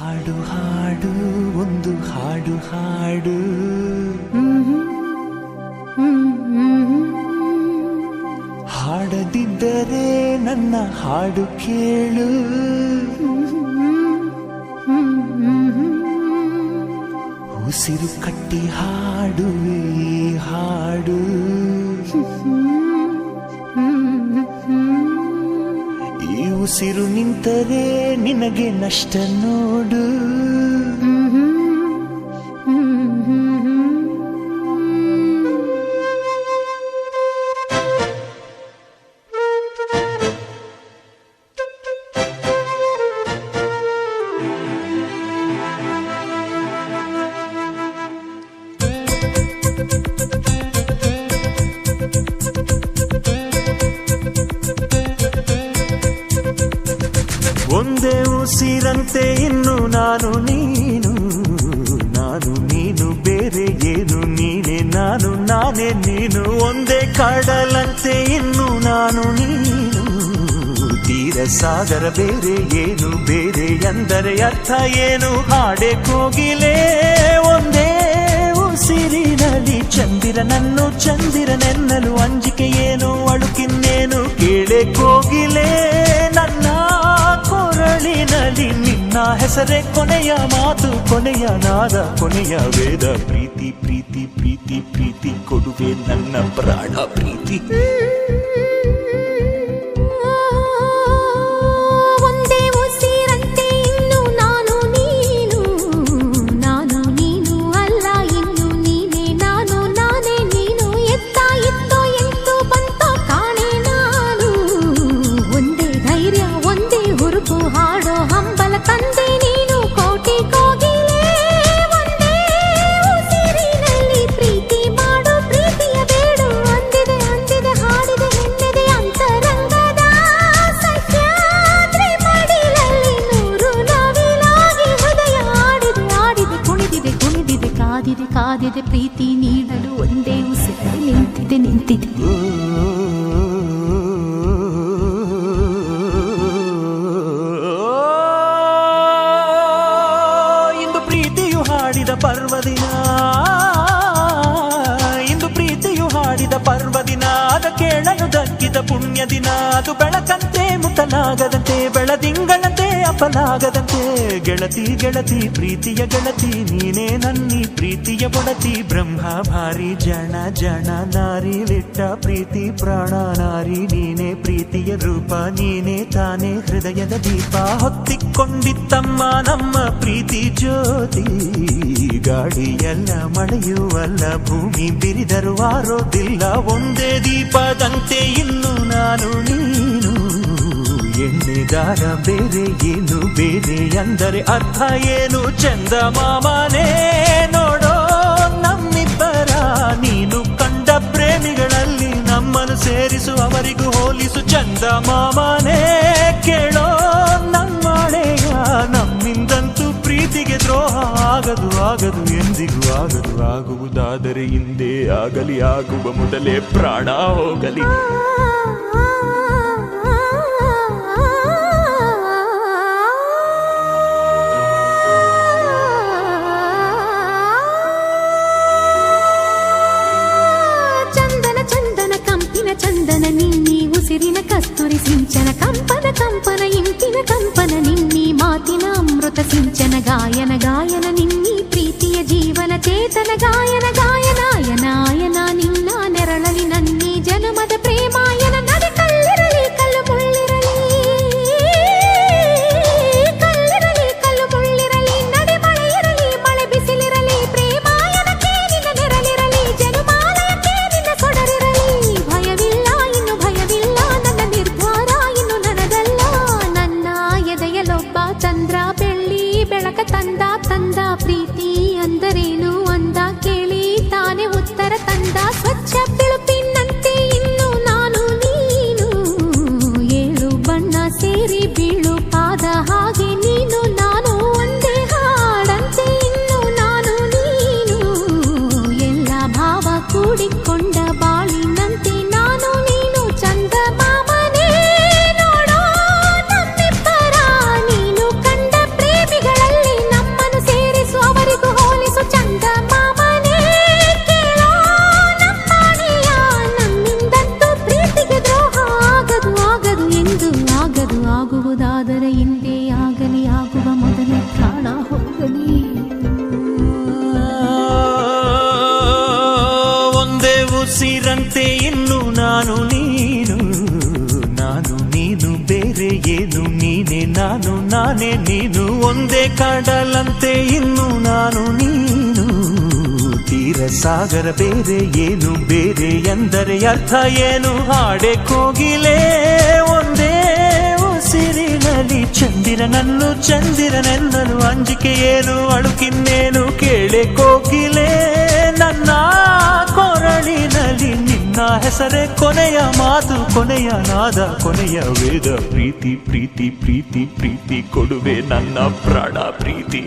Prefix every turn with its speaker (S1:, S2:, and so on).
S1: ಹಾಡು ಹಾಡು ಒಂದು ಹಾಡು ಹಾಡು ಹಾಡದಿದ್ದರೆ ನನ್ನ ಹಾಡು ಕೇಳು ಉಸಿರು ಕಟ್ಟಿ ಹಾಡುವೆ ಹಾಡು ಈ ಉಸಿರು ನಿಂತರೆ ನಿನಗೆ ನಷ್ಟ ನೋಡು ಒಂದೇ ಉಸಿರಂತೆ ಇನ್ನು ನಾನು ನೀನು ಬೇರೆ ಏನು ನೀನೆ ನಾನು ನಾನೇ ನೀನು ಒಂದೇ ಕಡಲಂತೆ ಇನ್ನು ನಾನು ನೀನು ತೀರ ಸಾಗರ ಬೇರೆ ಏನು ಬೇರೆ ಎಂದರೆ ಅರ್ಥ ಏನು ಹಾಡೆ ಕೋಗಿಲೆ ಒಂದೇ ಉಸಿರಿನಲ್ಲಿ ಚಂದಿರನನ್ನು ಚಂದಿರನೆನ್ನಲು ಅಂಜಿಕೆ ಏನು ಅಳುಕಿನ್ನೇನು ಕೇಳೆ ಕೋಗಿಲೆ ನನ್ನ ಕೊರಳಿನಲ್ಲಿ ನಿನ್ನ ಹೆಸರೇ ಕೊನೆಯ ಮಾತು ಕೊನೆಯ ನಾದ ಕೊನೆಯ ವೇದ ಪ್ರೀತಿ ಪ್ರೀತಿ ಪ್ರೀತಿ ಪ್ರೀತಿ ಕೊಡುವೆ ನನ್ನ ಪ್ರಾಣ ಪ್ರೀತಿ
S2: ಒಂದೇ ಉಸಿರಂತೆ ಇನ್ನು ನಾನು ನೀನು ಅಲ್ಲ ಇನ್ನು ನೀನೆ ನಾನು ನಾನೇ ನೀನು ಎತ್ತ ಇತ್ತೋ ಎಂತೋ ಬಂತೋ ಕಾಣೆ ನಾನು ಒಂದೇ ಧೈರ್ಯ ಒಂದೇ ಹುರುಪು ಹಾಡೋ ಹಂಬಲ ತಂದೆ ನೀನು ಕೋಟಿ ಕೋಗಿಲೆ ಒಂದೇ ಉಸಿರಿನಲ್ಲಿ ಪ್ರೀತಿ ಮಾಡು ಪ್ರೀತಿಯ ಬೇಡು ಅಂದಿದೆ ಹಾಡಿದೆ ಹೆಣ್ಣೆದೆ ಅಂತರಂಗದ ಸಹ್ಯಾದ್ರಿ ಮಡಿಲಲ್ಲಿ ನೂರು ನವಿಲಾಗಿ ಹೃದಯ ಆಡಿದೆ ಕುಣಿದಿದೆ ಕಾದಿದೆ ಪ್ರೀತಿ ನೀಡಲು ಒಂದೇ ಉಸಿರಲ್ಲಿ ನಿಂತಿದೆ
S1: ಹಾಡಿದ ಪರ್ವದಿನ ಇಂದು ಪ್ರೀತಿಯು ಹಾಡಿದ ಪರ್ವದಿನ ಅದ ಕೇಳಲು ದಕ್ಕಿದ ಪುಣ್ಯ ದಿನ ಅದು ಬೆಳಕಂತೆ ಮುಟ್ಟಲಾಗದಂತೆ ಬೆಳದಿಂಗಳಂತೆ ಅಪಲಾಗದಂತೆ ಗೆಳತಿ ಗೆಳತಿ ಪ್ರೀತಿಯ ಗೆಳತಿ ನೀನೇ ನನ್ನಿ ಪ್ರೀತಿಯ ಬಡತಿ ಬ್ರಹ್ಮ ಭಾರಿ ಜನ ಜನ ನಾರಿ ಲಿಟ್ಟ ಪ್ರೀತಿ ಪ್ರಾಣ ನಾರಿ ನೀನೇ ಪ್ರೀತಿಯ ರೂಪ ನೀನೇ ತಾನೇ ಹೃದಯದ ದೀಪ ಹೊತ್ತಿಕೊಂಡಿತ್ತಮ್ಮ ನಮ್ಮ ಪ್ರೀತಿ ಜ್ಯೋತಿ ಗಾಳಿಯಲ್ಲ ಮಳೆಯುವಲ್ಲ ಭೂಮಿ ಬಿರಿದರು ಆರೋದಿಲ್ಲ ಒಂದೇ ದೀಪದಂತೆ ಇನ್ನು ನಾನು ನೀನು ಎಣ್ಣೆದಾರ ಬೇರೆ ಏನು ಬೇರೆ ಎಂದರೆ ಅರ್ಥ ಏನು ಚಂದ ಮಾಮನೇ ನೋಡೋ ನಮ್ಮಿಬ್ಬರ ನೀನು ಕಂಡ ಪ್ರೇಮಿಗಳಲ್ಲಿ ನಮ್ಮನ್ನು ಸೇರಿಸು ಅವರಿಗೂ ಹೋಲಿಸು ಚಂದ ಮಾಮನೇ ಕೇಳೋ ನಮ್ಮಳೆಯ ನಮ್ಮಿಂದಂತೂ ಪ್ರೀತಿಗೆ ದ್ರೋಹ ಆಗದು ಎಂದಿಗೂ ಆಗದು ಆಗುವುದಾದರೆ ಹಿಂದೆ ಆಗಲಿ ಆಗುವ ಮೊದಲೇ ಪ್ರಾಣ ಹೋಗಲಿ
S2: ಚಂದನ ನಿನ್ನಿ ಉಸಿರಿನ ಕಸ್ತೂರಿ ಸಿಂಚನ ಕಂಪನ ಇಂಪಿನ ಕಂಪನ ನಿನ್ನಿ ಮಾತಿನ ಅಮೃತ ಸಿಂಚನ ಗಾಯನ ನಿನ್ನಿ ಪ್ರೀತಿಯ ಜೀವನ ಚೇತನ ಗಾಯನ ಆಯನ ನಿನ್ನ ನೆರಳಲಿ ನನ್ನಿ ಜನುಮದ ಪ್ರೇಮಾಯನ ನಡೆ ಕಲ್ಲಿರಲಿ ಕಲ್ಲು ಮುಳ್ಳಿರಲಿ ನಡೆ ಮಳೆ ಇರಲಿ ಮಳೆ ಬಿಸಿಲಿರಲಿ ಪ್ರೇಮಾಯನಕ್ಕೆ ನಿನ್ನ ನೆರಳಿರಲಿ ಜನುಮಾಲಯಕ್ಕೆ ನಿನ್ನ ಸೊಡರಿರಲಿ ಭಯವಿಲ್ಲ ನನ್ನ ನಿರ್ಧಾರ ಇನ್ನು ನನಗಲ್ಲ ನನ್ನ ಎದೆಯಲೊಬ್ಬ ಚಂದ್ರ ಬೆಳ್ಳಿ ಬೆಳಕ ತಂದ ಪ್ರೀತಿ ಅಂದರೇನು ಅಂದ ಕೇಳಿ ತಾನೇ ಉತ್ತರ ತಂದ ಸ್ವಚ್ಛ ಬಿಳುಪಿನಂತೆ ಇನ್ನು ನಾನು ನೀನು ಏಳು ಬಣ್ಣ ಸೇರಿ ಬೀಳು ಪಾದ ಹಾಗೆ ನೀನು ನಾನು ಒಂದೇ ಹಾಡಂತೆ ಇನ್ನು ನಾನು ನೀನು ಎಲ್ಲ ಭಾವ ಕೂಡಿಕೊಂಡ ಬಾಳಿನಂತೆ ನಾನು ನೀನು ಚಂದ ಮಾಮನೇ ನೋಡೋ ನಮ್ಮಿಬ್ಬರ ನೀನು ಕಂಡ ಪ್ರೇಮಿಗಳಲ್ಲಿ
S1: ನೀನು ಒಂದೇ ಕಡಲಂತೆ ಇನ್ನು ನಾನು ನೀನು ತೀರ ಸಾಗರ ಬೇರೆ ಏನು ಬೇರೆ ಎಂದರೆ ಅರ್ಥ ಏನು ಹಾಡೆ ಕೋಗಿಲೆ ಒಂದೇ ಉಸಿರಿನಲ್ಲಿ ಚಂದಿರನೆನ್ನಲು ಅಂಜಿಕೆ ಏನು ಅಳುಕಿನ್ನೇನು ಕೇಳೆ ಕೋಗಿಲೆ ನನ್ನ ಕೊರಳಿನಲ್ಲಿ ನಿನ್ನ ಹೆಸರೇ ಕೊನೆಯ ಮಾತು ಕೊನೆಯ ನಾದ ಕೊನೆಯ ವೇದ ಪ್ರೀತಿ ಪ್ರೀತಿ ಪ್ರೀತಿ ಪ್ರೀತಿ ಕೊಡುವೆ ನನ್ನ ಪ್ರಾಣ ಪ್ರೀತಿ